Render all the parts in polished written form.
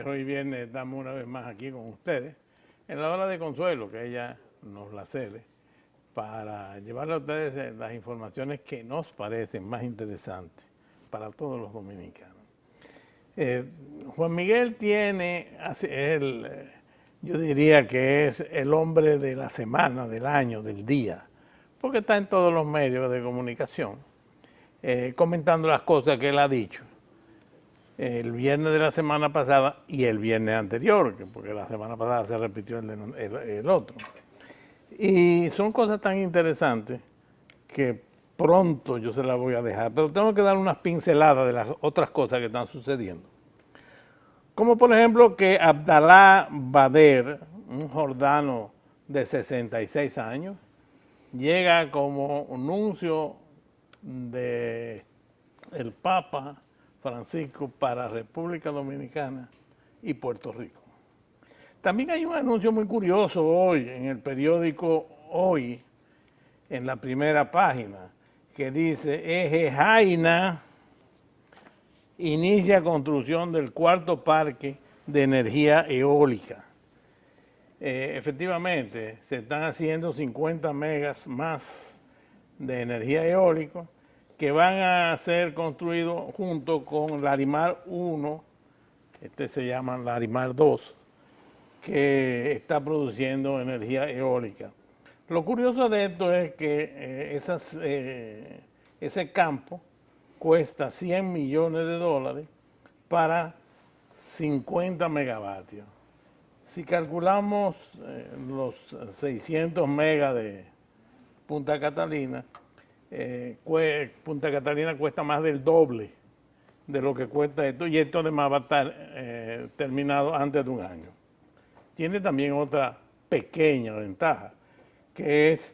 hoy viernes estamos una vez más aquí con ustedes en la hora de consuelo que ella nos la cede para llevarle a ustedes las informaciones que nos parecen más interesantes para todos los dominicanos. Juan Miguel yo diría que es el hombre de la semana, del año, del día, porque está en todos los medios de comunicación comentando las cosas que él ha dicho el viernes de la semana pasada y el viernes anterior, porque la semana pasada se repitió el otro. Y son cosas tan interesantes que pronto yo se las voy a dejar, pero tengo que dar unas pinceladas de las otras cosas que están sucediendo. Como por ejemplo que Abdalá Bader, un jordano de 66 años, llega como nuncio del Papa Francisco para República Dominicana y Puerto Rico. También hay un anuncio muy curioso hoy en el periódico Hoy, en la primera página, que dice: Eje Jaina inicia construcción del cuarto parque de energía eólica. Efectivamente, se están haciendo 50 megas más de energía eólica que van a ser construidos junto con Larimar 1, este se llama Larimar 2, que está produciendo energía eólica. Lo curioso de esto es que ese campo cuesta $100 millones para 50 megavatios. Si calculamos los 600 megas de Punta Catalina, Punta Catalina cuesta más del doble de lo que cuesta esto, y esto además va a estar terminado antes de un año. Tiene también otra pequeña ventaja, que es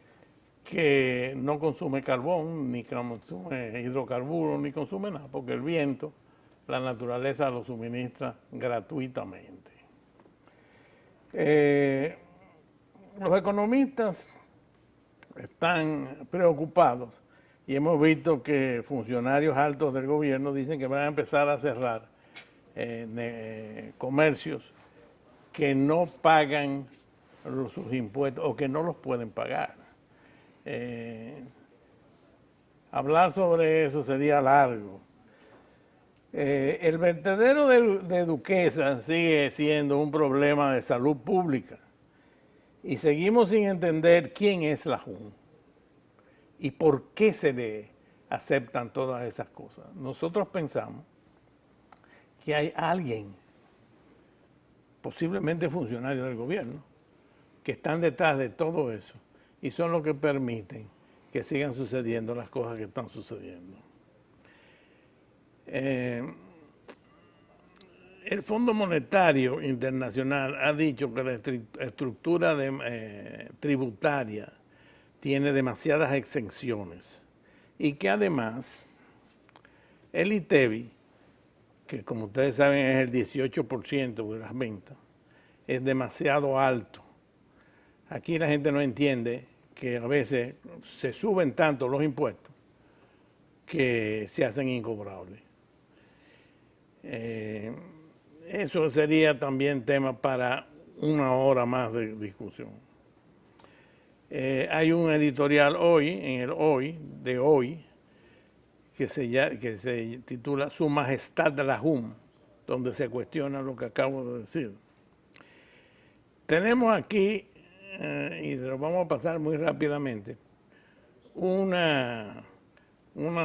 que no consume carbón, ni consume hidrocarburos, ni consume nada, porque el viento, la naturaleza lo suministra gratuitamente. Los economistas están preocupados y hemos visto que funcionarios altos del gobierno dicen que van a empezar a cerrar comercios que no pagan sus impuestos o que no los pueden pagar. Hablar sobre eso sería largo. El vertedero de Duquesa sigue siendo un problema de salud pública y seguimos sin entender quién es la JUN y por qué se le aceptan todas esas cosas. Nosotros pensamos que hay alguien, posiblemente funcionarios del gobierno, que están detrás de todo eso y son los que permiten que sigan sucediendo las cosas que están sucediendo. El Fondo Monetario Internacional ha dicho que la estructura tributaria tiene demasiadas exenciones y que además el ITEVI, que como ustedes saben es el 18% de las ventas, es demasiado alto. Aquí la gente no entiende que a veces se suben tanto los impuestos que se hacen incobrables. Eso sería también tema para una hora más de discusión. Hay un editorial hoy, en el Hoy, de hoy, que se titula Su Majestad de la JUN, donde se cuestiona lo que acabo de decir. Tenemos aquí, y lo vamos a pasar muy rápidamente, una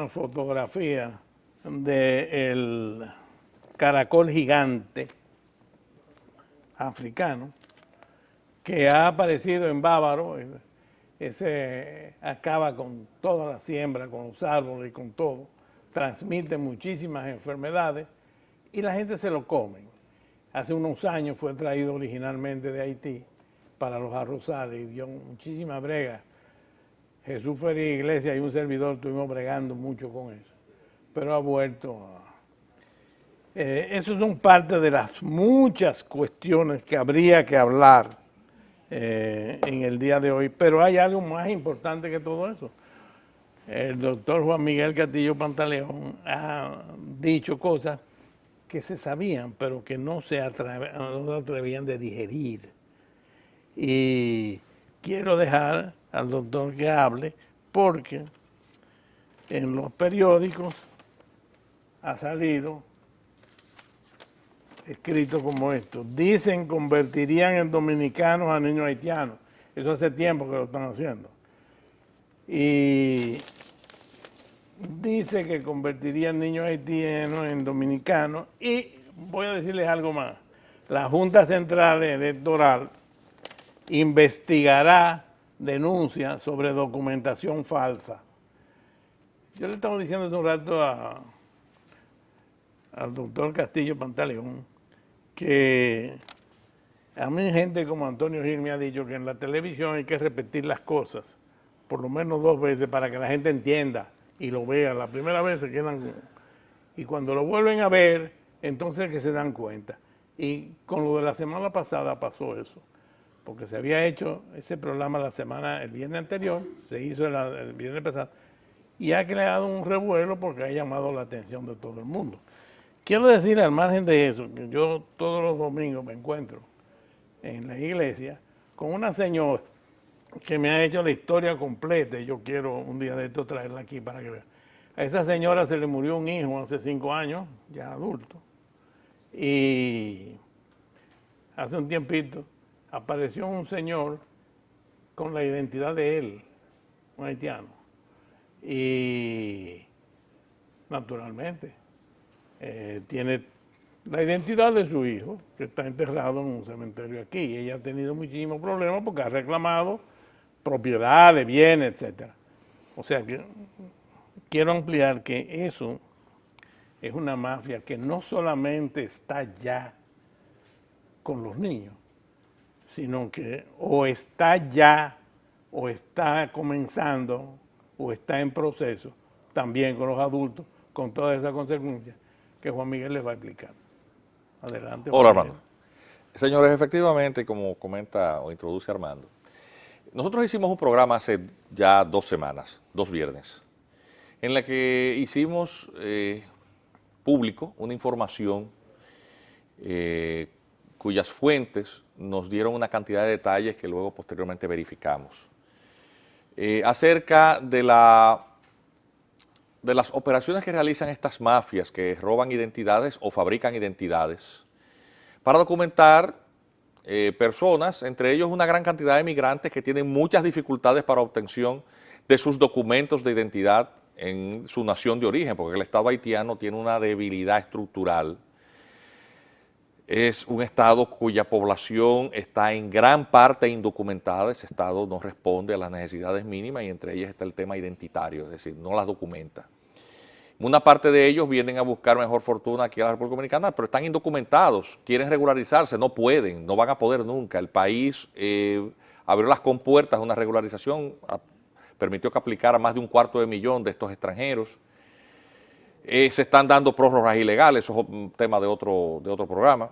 fotografía del caracol gigante africano que ha aparecido en Bávaro. Ese acaba con toda la siembra, con los árboles y con todo, transmite muchísimas enfermedades y la gente se lo come. Hace unos años fue traído originalmente de Haití para los arrozales y dio muchísima brega. Jesús Ferri Iglesias y un servidor estuvimos bregando mucho con eso, pero ha vuelto a... Esas son parte de las muchas cuestiones que habría que hablar en el día de hoy, pero hay algo más importante que todo eso. El doctor Juan Miguel Castillo Pantaleón ha dicho cosas que se sabían, pero que no se atrevían de digerir. Y quiero dejar al doctor que hable, porque en los periódicos ha salido escrito como esto: dicen convertirían en dominicanos a niños haitianos. Eso hace tiempo que lo están haciendo. Y dice que convertirían niños haitianos en dominicanos. Y voy a decirles algo más: la Junta Central Electoral investigará denuncias sobre documentación falsa. Yo le estaba diciendo hace un rato al doctor Castillo Pantaleón que a mí gente como Antonio Gil me ha dicho que en la televisión hay que repetir las cosas por lo menos 2 veces para que la gente entienda y lo vea. La primera vez se quedan, y cuando lo vuelven a ver, entonces que se dan cuenta. Y con lo de la semana pasada pasó eso, porque se había hecho ese programa el viernes anterior, se hizo el viernes pasado, y ha creado un revuelo porque ha llamado la atención de todo el mundo. Quiero decir, al margen de eso, que yo todos los domingos me encuentro en la iglesia con una señora que me ha hecho la historia completa, y yo quiero un día de esto traerla aquí para que vean. A esa señora se le murió un hijo hace 5 años, ya adulto, y hace un tiempito apareció un señor con la identidad de él, un haitiano, y naturalmente tiene la identidad de su hijo, que está enterrado en un cementerio aquí. Y ella ha tenido muchísimos problemas porque ha reclamado propiedades, bienes, etc. O sea que quiero ampliar que eso es una mafia que no solamente está ya con los niños, sino que o está ya, o está comenzando, o está en proceso, también con los adultos, con todas esas consecuencias que Juan Miguel les va a explicar. Adelante. Hola, hermano. Señores, efectivamente, como comenta o introduce Armando, nosotros hicimos un programa hace ya 2 semanas, 2 viernes, en la que hicimos público una información cuyas fuentes nos dieron una cantidad de detalles que luego posteriormente verificamos. Acerca de las operaciones que realizan estas mafias que roban identidades o fabrican identidades para documentar personas, entre ellos una gran cantidad de migrantes que tienen muchas dificultades para obtención de sus documentos de identidad en su nación de origen, porque el Estado haitiano tiene una debilidad estructural. Es un Estado cuya población está en gran parte indocumentada. Ese Estado no responde a las necesidades mínimas y entre ellas está el tema identitario, es decir, no las documenta. Una parte de ellos vienen a buscar mejor fortuna aquí a la República Dominicana, pero están indocumentados, quieren regularizarse, no pueden, no van a poder nunca. El país abrió las compuertas a una regularización, permitió que aplicara más de 250.000 de estos extranjeros. Se están dando prórrogas ilegales, eso es un tema de otro programa.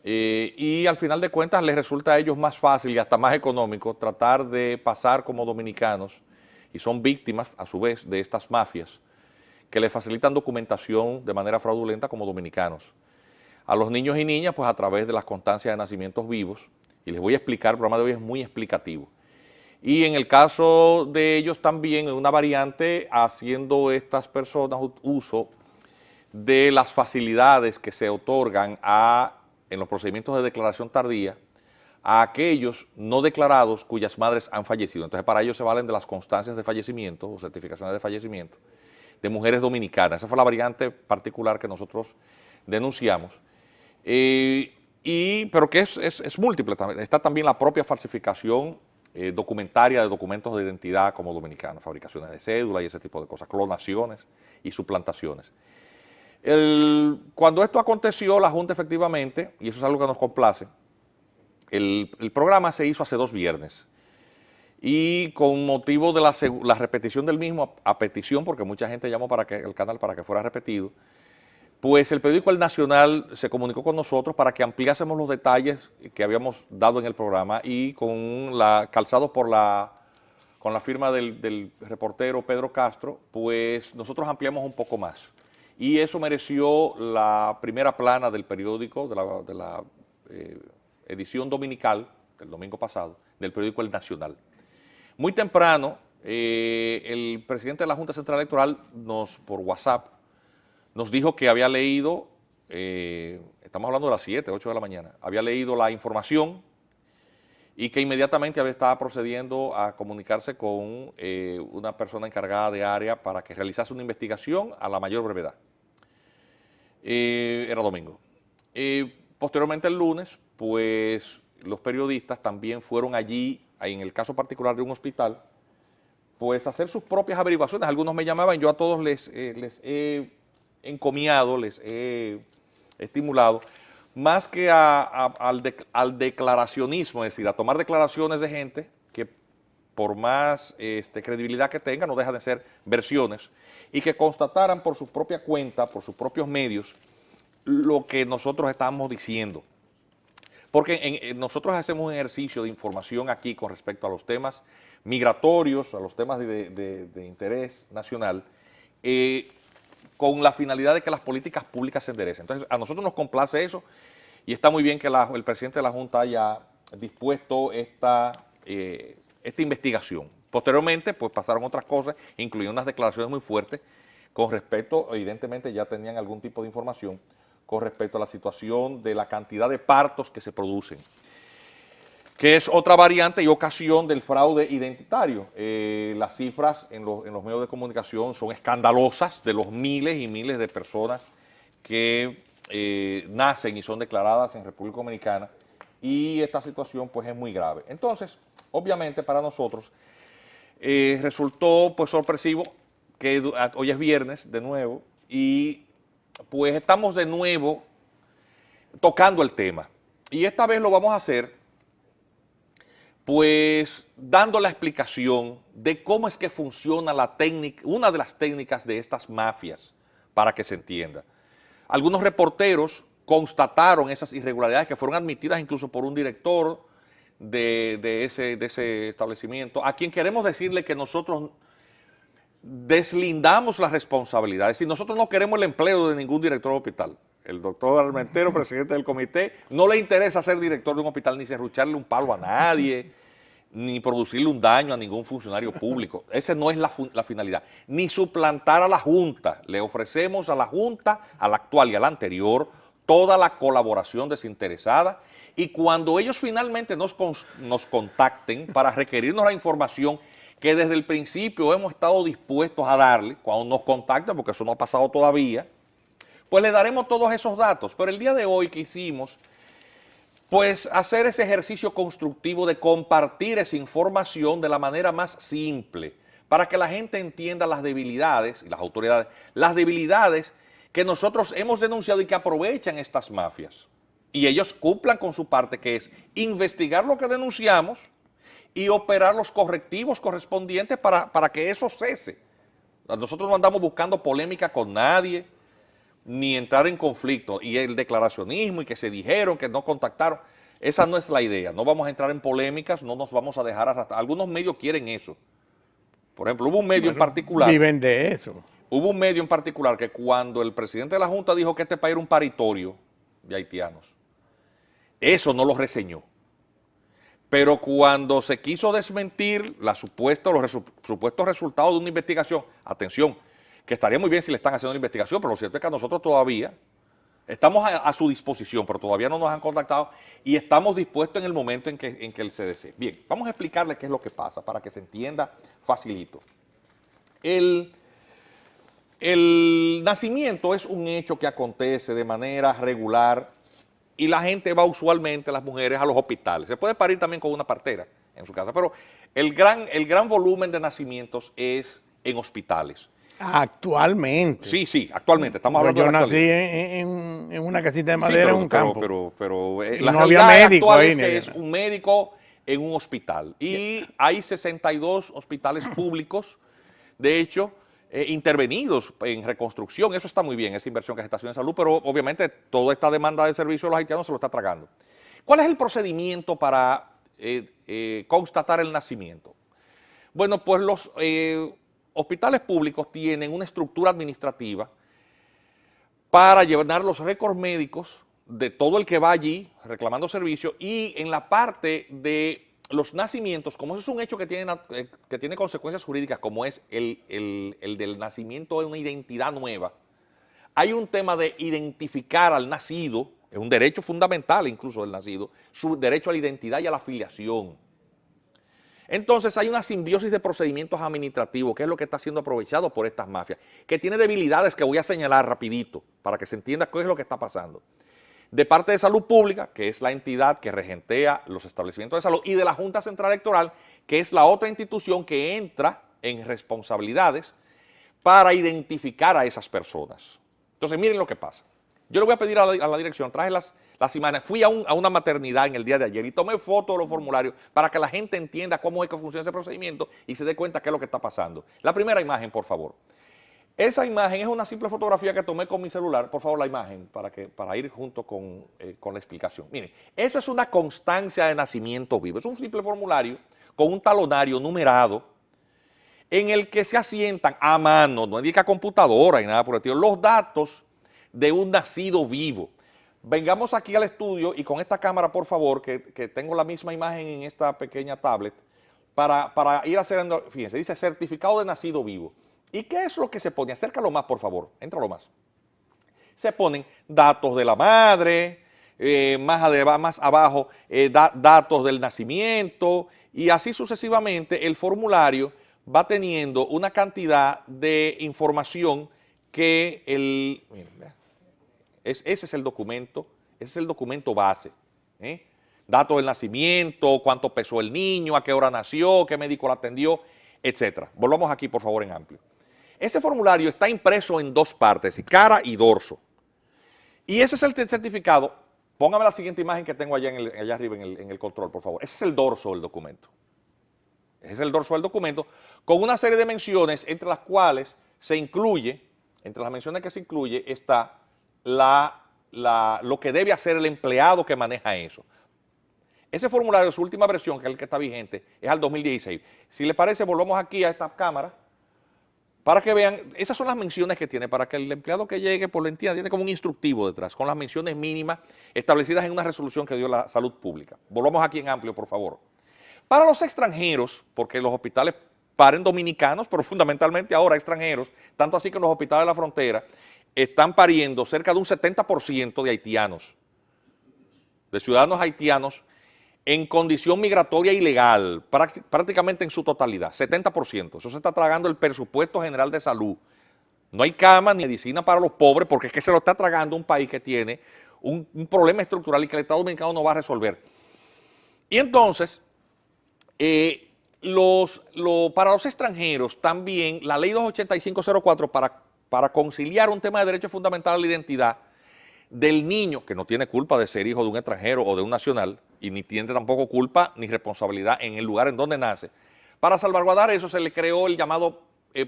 Y al final de cuentas les resulta a ellos más fácil y hasta más económico tratar de pasar como dominicanos, y son víctimas a su vez de estas mafias que les facilitan documentación de manera fraudulenta como dominicanos. A los niños y niñas, pues a través de las constancias de nacimientos vivos, y les voy a explicar, el programa de hoy es muy explicativo. Y en el caso de ellos también, en una variante, haciendo estas personas uso de las facilidades que se otorgan en los procedimientos de declaración tardía a aquellos no declarados cuyas madres han fallecido. Entonces, para ellos se valen de las constancias de fallecimiento o certificaciones de fallecimiento de mujeres dominicanas. Esa fue la variante particular que nosotros denunciamos. Pero que es múltiple. Está también la propia falsificación documentaria de documentos de identidad como dominicanos, fabricaciones de cédula y ese tipo de cosas, clonaciones y suplantaciones. Cuando esto aconteció, la Junta efectivamente, y eso es algo que nos complace, el programa se hizo hace 2 viernes. Y con motivo de la repetición del mismo, a petición, porque mucha gente llamó el canal para que fuera repetido, pues el periódico El Nacional se comunicó con nosotros para que ampliásemos los detalles que habíamos dado en el programa, y calzados con la firma del reportero Pedro Castro, pues nosotros ampliamos un poco más. y eso mereció la primera plana del periódico, de la edición dominical, del domingo pasado, del periódico El Nacional. Muy temprano, el presidente de la Junta Central Electoral por WhatsApp, nos dijo que había leído, estamos hablando de las 7, 8 de la mañana, había leído la información y que inmediatamente estaba procediendo a comunicarse con una persona encargada de área para que realizase una investigación a la mayor brevedad. Era domingo. Posteriormente el lunes, pues los periodistas también fueron allí, en el caso particular de un hospital, pues a hacer sus propias averiguaciones. Algunos me llamaban, yo a todos les he encomiado, les he estimulado, más que al declaracionismo, es decir, a tomar declaraciones de gente que por más credibilidad que tenga, no dejan de ser versiones, y que constataran por su propia cuenta, por sus propios medios, lo que nosotros estamos diciendo. Porque nosotros hacemos un ejercicio de información aquí con respecto a los temas migratorios, a los temas de interés nacional, con la finalidad de que las políticas públicas se enderecen. Entonces, a nosotros nos complace eso y está muy bien que el presidente de la Junta haya dispuesto esta investigación. Posteriormente, pues pasaron otras cosas, incluyendo unas declaraciones muy fuertes con respecto, evidentemente ya tenían algún tipo de información con respecto a la situación de la cantidad de partos que se producen, que es otra variante y ocasión del fraude identitario. Las cifras en los medios de comunicación son escandalosas de los miles y miles de personas que nacen y son declaradas en República Dominicana, y esta situación pues es muy grave. Entonces, obviamente para nosotros resultó pues sorpresivo que hoy es viernes de nuevo y pues estamos de nuevo tocando el tema. Y esta vez lo vamos a hacer pues dando la explicación de cómo es que funciona la técnica, una de las técnicas de estas mafias, para que se entienda. Algunos reporteros constataron esas irregularidades que fueron admitidas incluso por un director de ese establecimiento, a quien queremos decirle que nosotros deslindamos las responsabilidades. Y nosotros no queremos el empleo de ningún director de hospital. El doctor Armentero, presidente del comité, no le interesa ser director de un hospital, ni serrucharle un palo a nadie, ni producirle un daño a ningún funcionario público. Esa no es la finalidad. Ni suplantar a la Junta. Le ofrecemos a la Junta, a la actual y a la anterior, toda la colaboración desinteresada, y cuando ellos finalmente nos contacten para requerirnos la información que desde el principio hemos estado dispuestos a darle, cuando nos contacten, porque eso no ha pasado todavía, pues le daremos todos esos datos. Pero el día de hoy quisimos pues hacer ese ejercicio constructivo de compartir esa información de la manera más simple, para que la gente entienda las debilidades, y las autoridades, las debilidades que nosotros hemos denunciado y que aprovechan estas mafias. Y ellos cumplan con su parte, que es investigar lo que denunciamos y operar los correctivos correspondientes para que eso cese. Nosotros no andamos buscando polémica con nadie, ni entrar en conflicto, y el declaracionismo y que se dijeron, que no contactaron, esa no es la idea. No vamos a entrar en polémicas, no nos vamos a dejar arrastrar. Algunos medios quieren eso. Por ejemplo, hubo un medio en particular. Viven de eso. Hubo un medio en particular que cuando el presidente de la Junta dijo que este país era un paritorio de haitianos, eso no lo reseñó. Pero cuando se quiso desmentir los supuestos resultados de una investigación, atención, que estaría muy bien si le están haciendo una investigación, pero lo cierto es que a nosotros todavía estamos a su disposición, pero todavía no nos han contactado y estamos dispuestos en el momento en que él se desee. Bien, vamos a explicarle qué es lo que pasa para que se entienda facilito. El nacimiento es un hecho que acontece de manera regular y la gente va usualmente, las mujeres, a los hospitales. Se puede parir también con una partera en su casa, pero el gran volumen de nacimientos es en hospitales. Actualmente. Sí, actualmente. Estamos hablando de la actualidad. Yo nací en una casita de madera en un campo. Pero la realidad actual es que es un médico en un hospital. Y hay 62 hospitales públicos, de hecho, intervenidos en reconstrucción. Eso está muy bien, esa inversión que se está haciendo en salud, pero obviamente toda esta demanda de servicio de los haitianos se lo está tragando. ¿Cuál es el procedimiento para constatar el nacimiento? Bueno, pues los hospitales públicos tienen una estructura administrativa para llenar los récords médicos de todo el que va allí reclamando servicio, y en la parte de los nacimientos, como eso es un hecho que tiene consecuencias jurídicas, como es el del nacimiento de una identidad nueva, hay un tema de identificar al nacido, es un derecho fundamental incluso del nacido, su derecho a la identidad y a la afiliación. Entonces hay una simbiosis de procedimientos administrativos, que es lo que está siendo aprovechado por estas mafias, que tiene debilidades que voy a señalar rapidito, para que se entienda qué es lo que está pasando. De parte de Salud Pública, que es la entidad que regentea los establecimientos de salud, y de la Junta Central Electoral, que es la otra institución que entra en responsabilidades para identificar a esas personas. Entonces miren lo que pasa. Yo le voy a pedir a la dirección, traje las imágenes, fui a una maternidad en el día de ayer y tomé fotos de los formularios para que la gente entienda cómo es que funciona ese procedimiento y se dé cuenta qué es lo que está pasando. La primera imagen, por favor. Esa imagen es una simple fotografía que tomé con mi celular. Por favor, la imagen, para ir junto con la explicación. Miren, eso es una constancia de nacimiento vivo. Es un simple formulario con un talonario numerado en el que se asientan a mano, no indica computadora ni nada por el estilo, los datos de un nacido vivo. Vengamos aquí al estudio y con esta cámara, por favor, que tengo la misma imagen en esta pequeña tablet, para ir haciendo, fíjense, dice certificado de nacido vivo. ¿Y qué es lo que se pone? Acércalo más, por favor, éntralo más. Se ponen datos de la madre, más abajo datos del nacimiento, y así sucesivamente el formulario va teniendo una cantidad de información que miren, ese es el documento base. Datos del nacimiento, cuánto pesó el niño, a qué hora nació, qué médico lo atendió, etc. Volvamos aquí, por favor, en amplio. Ese formulario está impreso en dos partes, cara y dorso. Y ese es el certificado. Póngame la siguiente imagen que tengo allá arriba en el control, por favor. Ese es el dorso del documento. Ese es el dorso del documento, con una serie de menciones, entre las cuales se incluye, entre las menciones que se incluye, está lo que debe hacer el empleado que maneja eso. Ese formulario, su última versión, que es el que está vigente, es al 2016. Si les parece, volvamos aquí a esta cámara para que vean, esas son las menciones que tiene, para que el empleado que llegue por la entidad tiene como un instructivo detrás, con las menciones mínimas establecidas en una resolución que dio la Salud Pública. Volvamos aquí en amplio, por favor. Para los extranjeros, porque los hospitales paren dominicanos, pero fundamentalmente ahora extranjeros, tanto así que en los hospitales de la frontera están pariendo cerca de un 70% de haitianos, de ciudadanos haitianos en condición migratoria ilegal, prácticamente en su totalidad, 70%. Eso se está tragando el presupuesto general de salud. No hay cama ni medicina para los pobres, porque es que se lo está tragando un país que tiene un problema estructural y que el Estado Dominicano no va a resolver. Y entonces, para los extranjeros también, la ley 28504 para conciliar un tema de derecho fundamental a la identidad del niño, que no tiene culpa de ser hijo de un extranjero o de un nacional, y ni tiene tampoco culpa ni responsabilidad en el lugar en donde nace. Para salvaguardar eso se le creó el llamado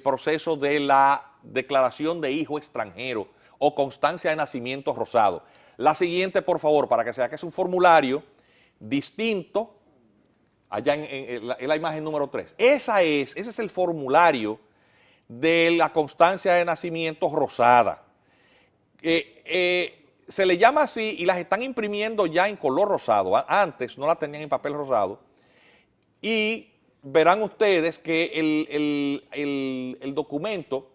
proceso de la declaración de hijo extranjero o constancia de nacimiento rosado. La siguiente, por favor, para que se vea que es un formulario distinto, allá en la imagen número 3. Ese es el formulario de la constancia de nacimiento rosada. Se le llama así y las están imprimiendo ya en color rosado. Antes no la tenían en papel rosado. Y verán ustedes que el documento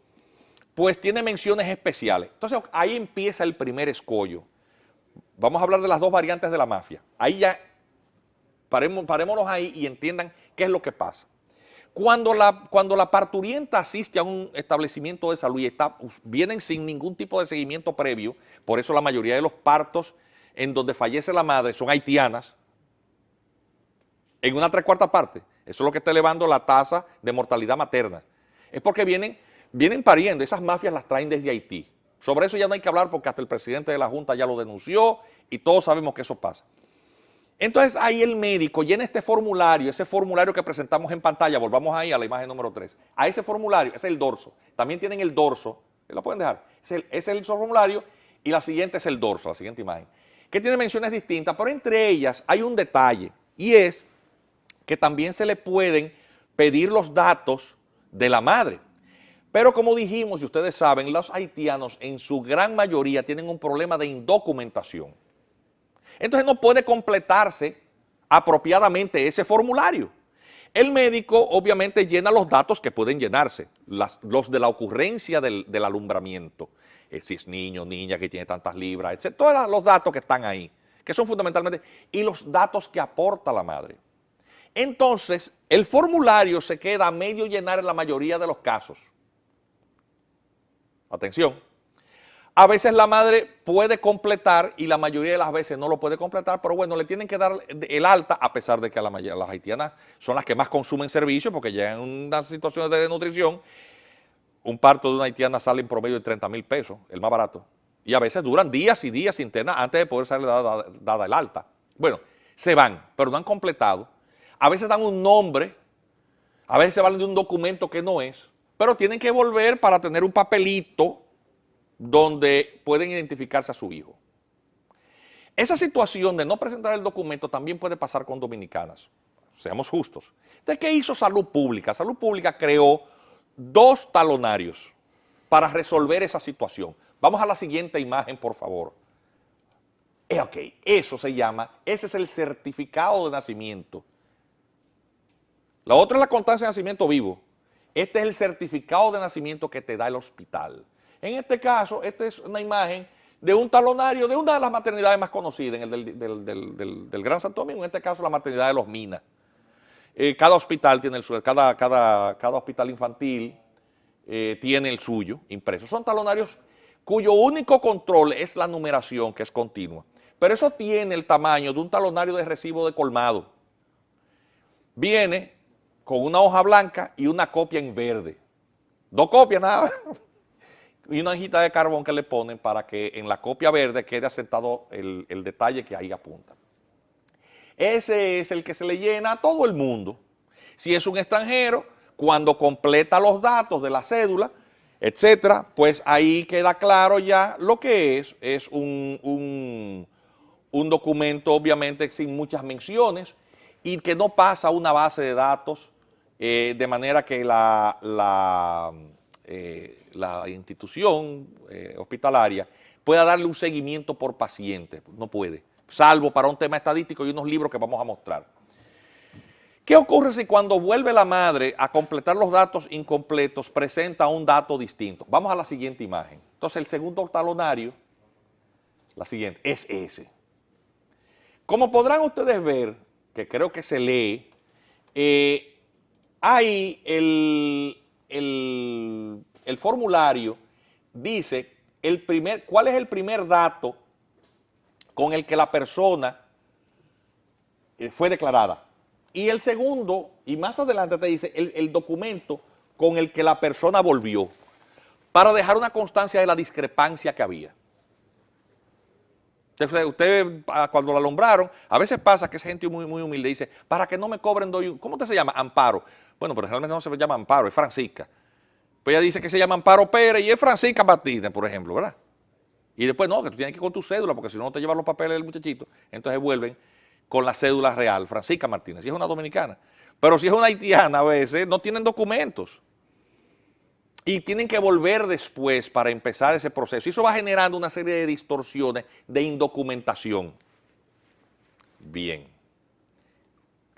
pues tiene menciones especiales. Entonces ahí empieza el primer escollo. Vamos a hablar de las dos variantes de la mafia. Ahí ya, parémonos ahí y entiendan qué es lo que pasa. Cuando la parturienta asiste a un establecimiento de salud y vienen sin ningún tipo de seguimiento previo, por eso la mayoría de los partos en donde fallece la madre son haitianas, en una 3/4 parte. Eso es lo que está elevando la tasa de mortalidad materna. Es porque vienen pariendo, esas mafias las traen desde Haití. Sobre eso ya no hay que hablar porque hasta el presidente de la Junta ya lo denunció y todos sabemos que eso pasa. Entonces ahí el médico llena este formulario, ese formulario que presentamos en pantalla, volvamos ahí a la imagen número 3, a ese formulario, ese es el dorso, también tienen el dorso, ¿la pueden dejar? Es el formulario y la siguiente es el dorso, la siguiente imagen, que tiene menciones distintas, pero entre ellas hay un detalle y es que también se le pueden pedir los datos de la madre, Pero como dijimos, y ustedes saben, los haitianos en su gran mayoría tienen un problema de indocumentación. Entonces no puede completarse apropiadamente ese formulario. El médico obviamente llena los datos que pueden llenarse, los de la ocurrencia del alumbramiento, si es niño, niña, que tiene tantas libras, etc. Todos los datos que están ahí, que son fundamentalmente, y los datos que aporta la madre. Entonces, el formulario se queda a medio llenar en la mayoría de los casos. Atención. A veces la madre puede completar y la mayoría de las veces no lo puede completar, pero bueno, le tienen que dar el alta, a pesar de que las haitianas son las que más consumen servicios porque llegan en unas situaciones de desnutrición. Un parto de una haitiana sale en promedio de 30,000 pesos, el más barato. Y a veces duran días y días internas antes de poder ser dada el alta. Bueno, se van, pero no han completado. A veces dan un nombre, a veces se valen de un documento que no es, pero tienen que volver para tener un papelito donde pueden identificarse a su hijo. Esa situación de no presentar el documento también puede pasar con dominicanas, seamos justos. Entonces, ¿qué hizo Salud Pública? Salud Pública creó 2 talonarios para resolver esa situación. Vamos a la siguiente imagen, por favor. Ok, eso se llama, ese es el certificado de nacimiento. La otra es la constancia de nacimiento vivo. Este es el certificado de nacimiento que te da el hospital. En este caso, esta es una imagen de un talonario de una de las maternidades más conocidas, en el del Gran Santo Domingo, en este caso la maternidad de Los Minas. Cada hospital tiene el suyo, cada hospital infantil tiene el suyo impreso. Son talonarios cuyo único control es la numeración, que es continua. Pero eso tiene el tamaño de un talonario de recibo de colmado. Viene con una hoja blanca y una copia en verde. 2 copias nada más. Y una hojita de carbón que le ponen para que en la copia verde quede asentado el detalle que ahí apunta. Ese es el que se le llena a todo el mundo. Si es un extranjero, cuando completa los datos de la cédula, etcétera, pues ahí queda claro ya lo que es un documento obviamente sin muchas menciones y que no pasa a una base de datos de manera que la institución hospitalaria pueda darle un seguimiento por paciente. No puede, salvo para un tema estadístico y unos libros que vamos a mostrar. ¿Qué ocurre si cuando vuelve la madre a completar los datos incompletos presenta un dato distinto? Vamos a la siguiente imagen. Entonces el segundo talonario, la siguiente, es ese. Como podrán ustedes ver, que creo que se lee, ahí el formulario dice cuál es el primer dato con el que la persona fue declarada. Y el segundo, y más adelante te dice el documento con el que la persona volvió, para dejar una constancia de la discrepancia que había. Usted cuando la alumbraron, a veces pasa que esa gente muy, muy humilde dice, para que no me cobren, ¿cómo usted se llama? Amparo. Bueno, pero realmente no se llama Amparo, es Francisca. Pues ella dice que se llama Amparo Pérez y es Francisca Martínez, por ejemplo, ¿verdad? Y después no, que tú tienes que ir con tu cédula, porque si no te llevan los papeles del muchachito, entonces vuelven con la cédula real, Francisca Martínez, si es una dominicana. Pero si es una haitiana a veces, no tienen documentos. Y tienen que volver después para empezar ese proceso. Y eso va generando una serie de distorsiones de indocumentación. Bien.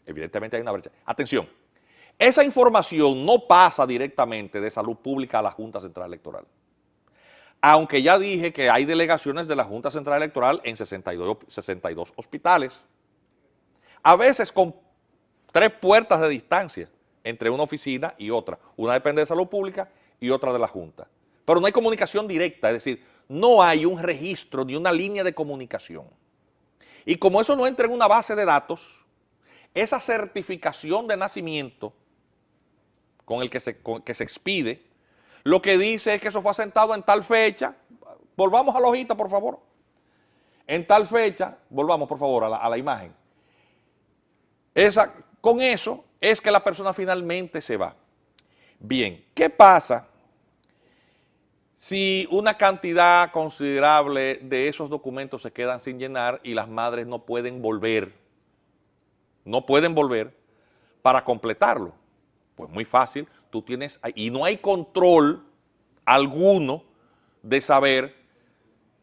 Evidentemente hay una brecha. Atención. Esa información no pasa directamente de Salud Pública a la Junta Central Electoral. Aunque ya dije que hay delegaciones de la Junta Central Electoral en 62 hospitales. A veces con 3 puertas de distancia entre una oficina y otra. Una depende de Salud Pública y otra de la Junta. Pero no hay comunicación directa, es decir, no hay un registro ni una línea de comunicación. Y como eso no entra en una base de datos, esa certificación de nacimiento con el que se expide, lo que dice es que eso fue asentado en tal fecha. Volvamos a la hojita, por favor. En tal fecha, volvamos por favor a la imagen. Con eso es que la persona finalmente se va. Bien, ¿qué pasa si una cantidad considerable de esos documentos se quedan sin llenar y las madres no pueden volver? No pueden volver para completarlo. Pues muy fácil, tú tienes, y no hay control alguno de saber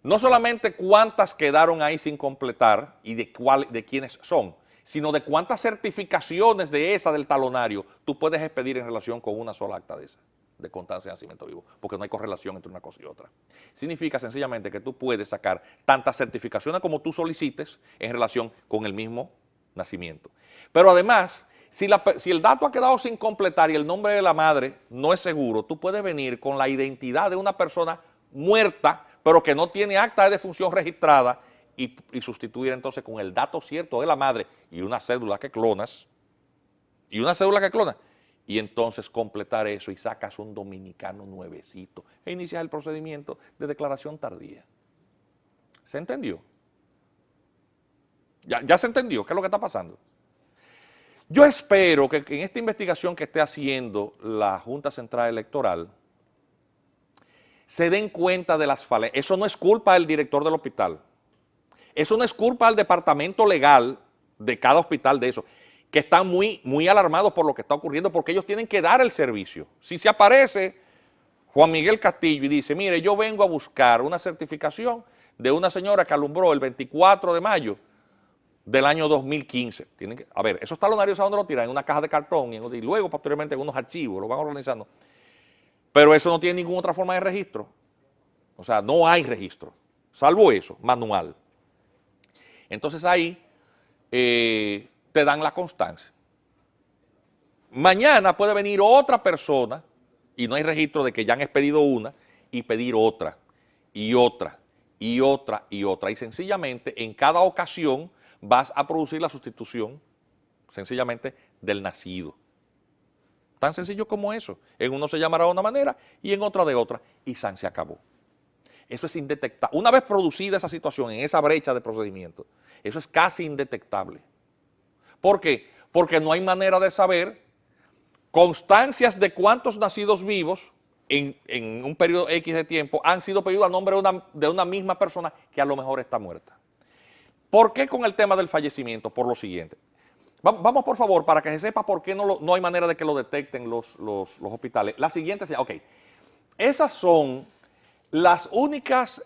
no solamente cuántas quedaron ahí sin completar y de quiénes son, sino de cuántas certificaciones de esa del talonario tú puedes expedir en relación con una sola acta de esa, de constancia de nacimiento vivo, porque no hay correlación entre una cosa y otra. Significa sencillamente que tú puedes sacar tantas certificaciones como tú solicites en relación con el mismo nacimiento. Pero además, si el dato ha quedado sin completar y el nombre de la madre no es seguro, tú puedes venir con la identidad de una persona muerta, pero que no tiene acta de defunción registrada y sustituir entonces con el dato cierto de la madre y una cédula que clonas, y entonces completar eso y sacas un dominicano nuevecito e inicias el procedimiento de declaración tardía. ¿Se entendió? ¿Ya se entendió qué es lo que está pasando? Yo espero que en esta investigación que esté haciendo la Junta Central Electoral se den cuenta de las falencias. Eso no es culpa del director del hospital. Eso no es culpa del departamento legal de cada hospital de eso, que están muy alarmados por lo que está ocurriendo, porque ellos tienen que dar el servicio. Si se aparece Juan Miguel Castillo y dice, mire, yo vengo a buscar una certificación de una señora que alumbró el 24 de mayo del año 2015. A ver, esos talonarios, ¿a dónde lo tiran? En una caja de cartón y luego posteriormente en unos archivos, lo van organizando. Pero eso no tiene ninguna otra forma de registro. O sea, no hay registro, salvo eso, manual. Entonces ahí te dan la constancia. Mañana puede venir otra persona y no hay registro de que ya han expedido una y pedir otra, y otra, y otra, y otra. Y sencillamente en cada ocasión vas a producir la sustitución, sencillamente, del nacido. Tan sencillo como eso. En uno se llamará de una manera y en otra de otra, y se acabó. Eso es indetectable. Una vez producida esa situación, en esa brecha de procedimiento, eso es casi indetectable. ¿Por qué? Porque no hay manera de saber constancias de cuántos nacidos vivos en un periodo X de tiempo han sido pedidos a nombre de una misma persona que a lo mejor está muerta. ¿Por qué con el tema del fallecimiento? Por lo siguiente. Vamos, por favor, para que se sepa por qué no hay manera de que lo detecten los hospitales. La siguiente, ok, esas son las únicas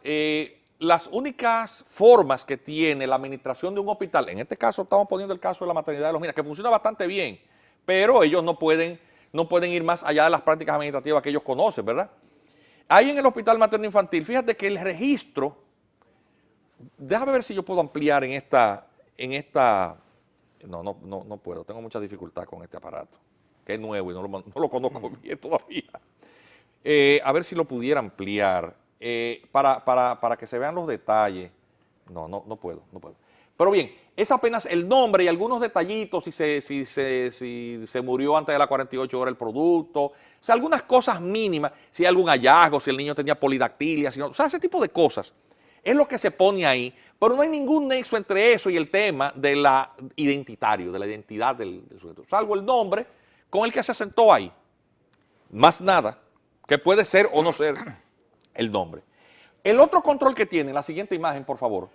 formas que tiene la administración de un hospital. En este caso estamos poniendo el caso de la maternidad de Los Minas, que funciona bastante bien, pero ellos no pueden ir más allá de las prácticas administrativas que ellos conocen, ¿verdad? Ahí en el hospital materno infantil, fíjate que el registro, déjame ver si yo puedo ampliar en esta, no puedo, tengo mucha dificultad con este aparato, que es nuevo y no lo conozco bien todavía. A ver si lo pudiera ampliar, para que se vean los detalles. No puedo. Pero bien, es apenas el nombre y algunos detallitos, si se murió antes de las 48 horas el producto, o sea, algunas cosas mínimas, si hay algún hallazgo, si el niño tenía polidactilia, o sea, ese tipo de cosas. Es lo que se pone ahí, pero no hay ningún nexo entre eso y el tema de la identidad del sujeto, salvo el nombre con el que se sentó ahí. Más nada, que puede ser o no ser el nombre. El otro control que tiene, la siguiente imagen, por favor.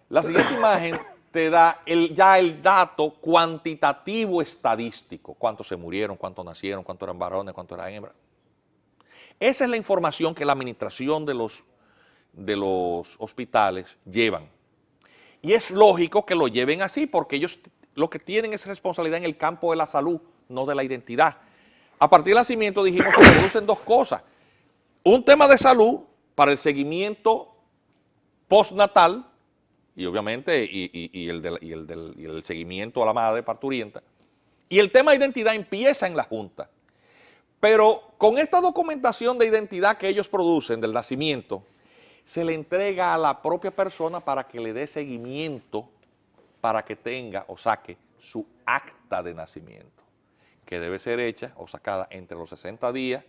La siguiente imagen te da ya el dato cuantitativo estadístico. Cuántos se murieron, cuántos nacieron, cuántos eran varones, cuántos eran hembras. Esa es la información que la administración de los hospitales llevan. Y es lógico que lo lleven así, porque ellos lo que tienen es responsabilidad en el campo de la salud, no de la identidad. A partir del nacimiento dijimos que se producen dos cosas. Un tema de salud para el seguimiento postnatal, y obviamente y el seguimiento a la madre parturienta, y el tema de identidad empieza en la Junta. Pero con esta documentación de identidad que ellos producen del nacimiento, se le entrega a la propia persona para que le dé seguimiento, para que tenga o saque su acta de nacimiento, que debe ser hecha o sacada entre los 60 días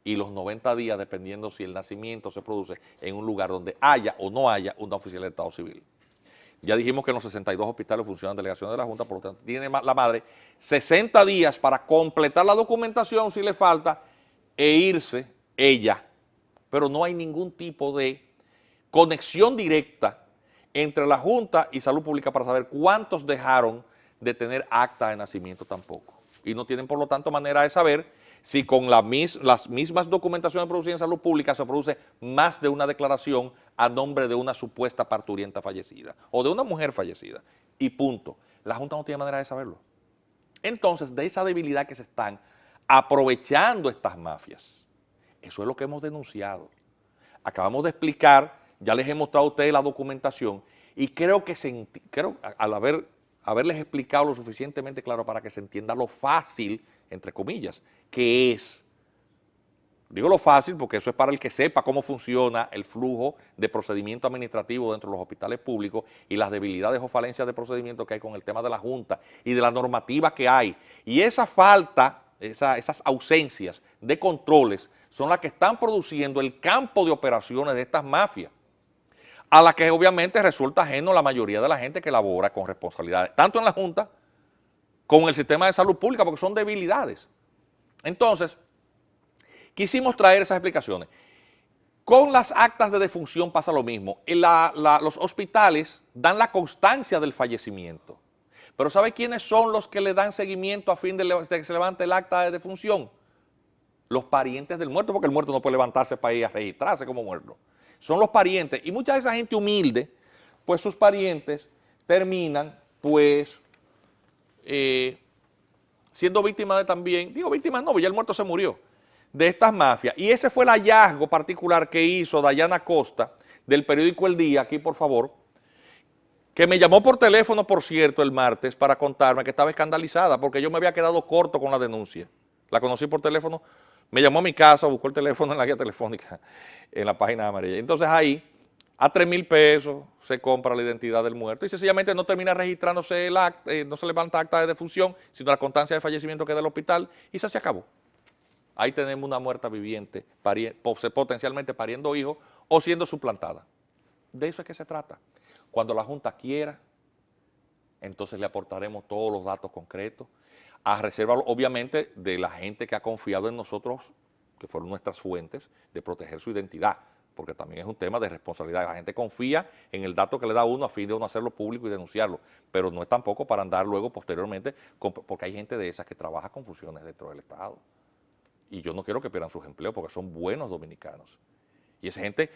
y los 90 días, dependiendo si el nacimiento se produce en un lugar donde haya o no haya una oficial de Estado Civil. Ya dijimos que en los 62 hospitales funcionan delegaciones de la Junta, por lo tanto tiene la madre 60 días para completar la documentación si le falta e irse ella. Pero no hay ningún tipo de conexión directa entre la Junta y Salud Pública para saber cuántos dejaron de tener acta de nacimiento tampoco. y no tienen por lo tanto manera de saber si con las mismas documentaciones producidas en salud pública se produce más de una declaración a nombre de una supuesta parturienta fallecida o de una mujer fallecida. Y punto. La Junta no tiene manera de saberlo. Entonces, de esa debilidad que se están aprovechando estas mafias, eso es lo que hemos denunciado. Acabamos de explicar, ya les he mostrado a ustedes la documentación y creo que al haberles explicado lo suficientemente claro para que se entienda lo fácil, entre comillas, que es. Digo lo fácil porque eso es para el que sepa cómo funciona el flujo de procedimiento administrativo dentro de los hospitales públicos y las debilidades o falencias de procedimiento que hay con el tema de la Junta y de la normativa que hay. Y esa falta, esas ausencias de controles son las que están produciendo el campo de operaciones de estas mafias, a la que obviamente resulta ajeno la mayoría de la gente que labora con responsabilidades, tanto en la Junta como en el sistema de salud pública, porque son debilidades. Entonces, quisimos traer esas explicaciones. Con las actas de defunción pasa lo mismo. Los hospitales dan la constancia del fallecimiento. Pero ¿sabe quiénes son los que le dan seguimiento a fin de que se levante el acta de defunción? Los parientes del muerto, porque el muerto no puede levantarse para ir a registrarse como muerto. Son los parientes. Y mucha de esa gente humilde, pues sus parientes terminan, pues, siendo víctimas de también, digo víctimas no, ya el muerto se murió, de estas mafias. Y ese fue el hallazgo particular que hizo Dayana Costa, del periódico El Día, aquí por favor, que me llamó por teléfono, por cierto, el martes, para contarme que estaba escandalizada, porque yo me había quedado corto con la denuncia. La conocí por teléfono, me llamó a mi casa, buscó el teléfono en la guía telefónica, en la página amarilla. Entonces ahí, a 3,000 pesos, se compra la identidad del muerto y sencillamente no termina registrándose el acta, no se levanta acta de defunción, sino la constancia de fallecimiento que da el hospital y eso se acabó. Ahí tenemos una muerta viviente, potencialmente pariendo hijos o siendo suplantada. De eso es que se trata. Cuando la Junta quiera, entonces le aportaremos todos los datos concretos, a reserva, obviamente, de la gente que ha confiado en nosotros, que fueron nuestras fuentes, de proteger su identidad, porque también es un tema de responsabilidad. La gente confía en el dato que le da uno a fin de uno hacerlo público y denunciarlo, pero no es tampoco para andar luego posteriormente, porque hay gente de esas que trabaja con funciones dentro del Estado. Y yo no quiero que pierdan sus empleos porque son buenos dominicanos. Y esa gente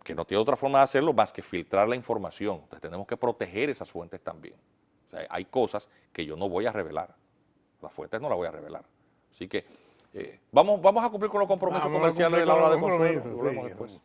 que no tiene otra forma de hacerlo más que filtrar la información. Entonces tenemos que proteger esas fuentes también. O sea, hay cosas que yo no voy a revelar. Las fuentes no las voy a revelar. Así que vamos a cumplir con los compromisos comerciales de la hora de consuelo. Volvemos después.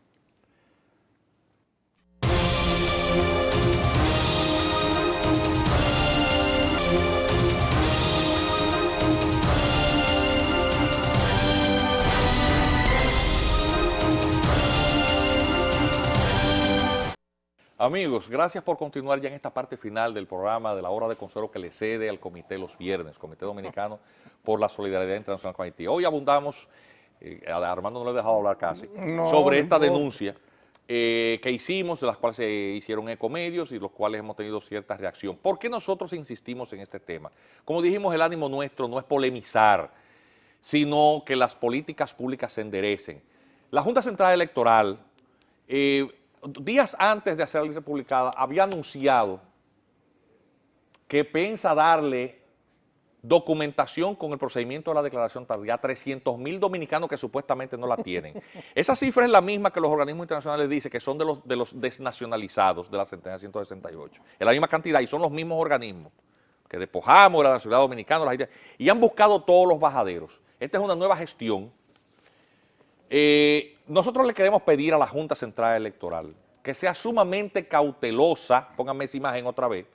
Amigos, gracias por continuar ya en esta parte final del programa de la hora de consuelo que le cede al comité los viernes, Comité Dominicano por la Solidaridad Internacional con Haití. Hoy abundamos, a Armando no le he dejado hablar casi, sobre esta denuncia que hicimos, de las cuales se hicieron ecomedios y los cuales hemos tenido cierta reacción. ¿Por qué nosotros insistimos en este tema? Como dijimos, el ánimo nuestro no es polemizar, sino que las políticas públicas se enderecen. La Junta Central Electoral, días antes de hacerse publicada, había anunciado que piensa darle documentación con el procedimiento de la declaración tardía a 300,000 dominicanos que supuestamente no la tienen. Esa cifra es la misma que los organismos internacionales dicen que son de los desnacionalizados de la sentencia 168. Es la misma cantidad y son los mismos organismos que despojamos de la nacionalidad dominicana y han buscado todos los bajaderos. Esta es una nueva gestión. Nosotros le queremos pedir a la Junta Central Electoral que sea sumamente cautelosa, pónganme esa imagen otra vez,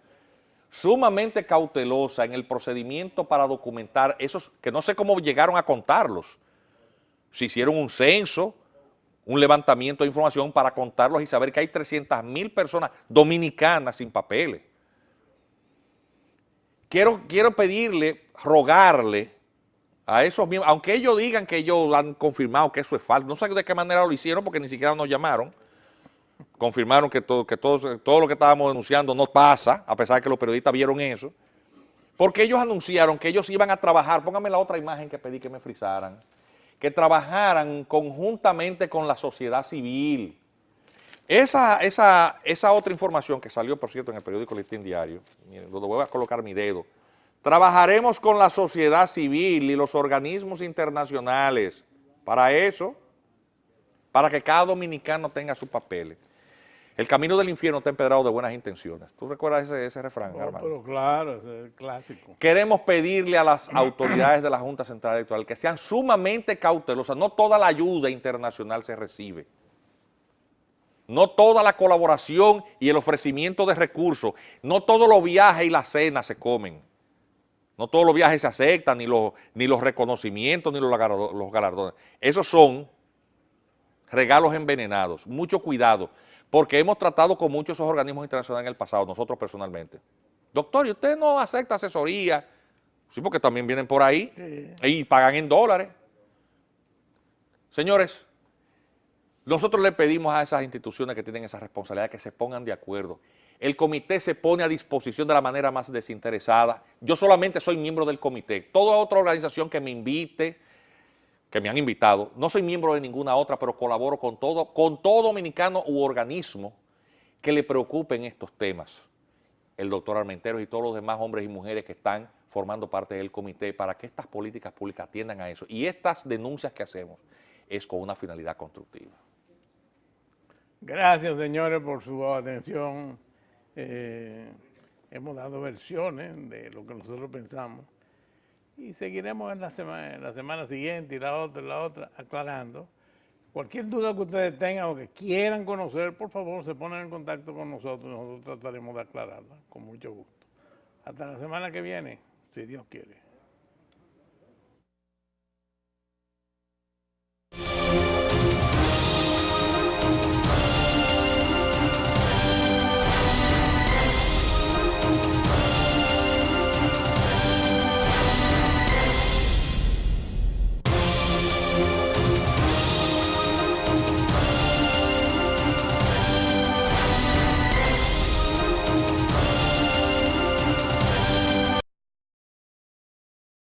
sumamente cautelosa en el procedimiento para documentar esos, que no sé cómo llegaron a contarlos, si hicieron un censo, un levantamiento de información para contarlos y saber que hay 300,000 personas dominicanas sin papeles. Quiero pedirle, rogarle a esos mismos, aunque ellos digan que ellos han confirmado que eso es falso, no sé de qué manera lo hicieron porque ni siquiera nos llamaron, confirmaron que todo lo que estábamos denunciando no pasa, a pesar de que los periodistas vieron eso, porque ellos anunciaron que ellos iban a trabajar, pónganme la otra imagen que pedí que me frisaran, que trabajaran conjuntamente con la sociedad civil. Esa otra información que salió, por cierto, en el periódico Listín Diario, miren, lo voy a colocar mi dedo Trabajaremos con la sociedad civil y los organismos internacionales para eso, para que cada dominicano tenga sus papeles. El camino del infierno está empedrado de buenas intenciones. ¿Tú recuerdas ese refrán, No, hermano? pero claro, ese es el clásico. Queremos pedirle a las autoridades de la Junta Central Electoral que sean sumamente cautelosas. No toda la ayuda internacional se recibe. No toda la colaboración y el ofrecimiento de recursos, no todos los viajes y las cenas se comen. No todos los viajes se aceptan, ni los reconocimientos, ni los galardones. Esos son regalos envenenados. Mucho cuidado, porque hemos tratado con muchos esos organismos internacionales en el pasado, nosotros personalmente. Doctor, ¿y usted no acepta asesoría? Sí, porque también vienen por ahí y pagan en dólares. Señores, nosotros le pedimos a esas instituciones que tienen esa responsabilidad que se pongan de acuerdo. El comité se pone a disposición de la manera más desinteresada. Yo solamente soy miembro del comité. Toda otra organización que me invite, que me han invitado, no soy miembro de ninguna otra, pero colaboro con todo dominicano u organismo que le preocupen estos temas. El doctor Armenteros y todos los demás hombres y mujeres que están formando parte del comité para que estas políticas públicas atiendan a eso. Y estas denuncias que hacemos es con una finalidad constructiva. Gracias, señores, por su atención. Hemos dado versiones de lo que nosotros pensamos y seguiremos en la semana siguiente y la otra, aclarando. Cualquier duda que ustedes tengan o que quieran conocer, por favor, se ponen en contacto con nosotros. Nosotros trataremos de aclararla con mucho gusto. Hasta la semana que viene, si Dios quiere.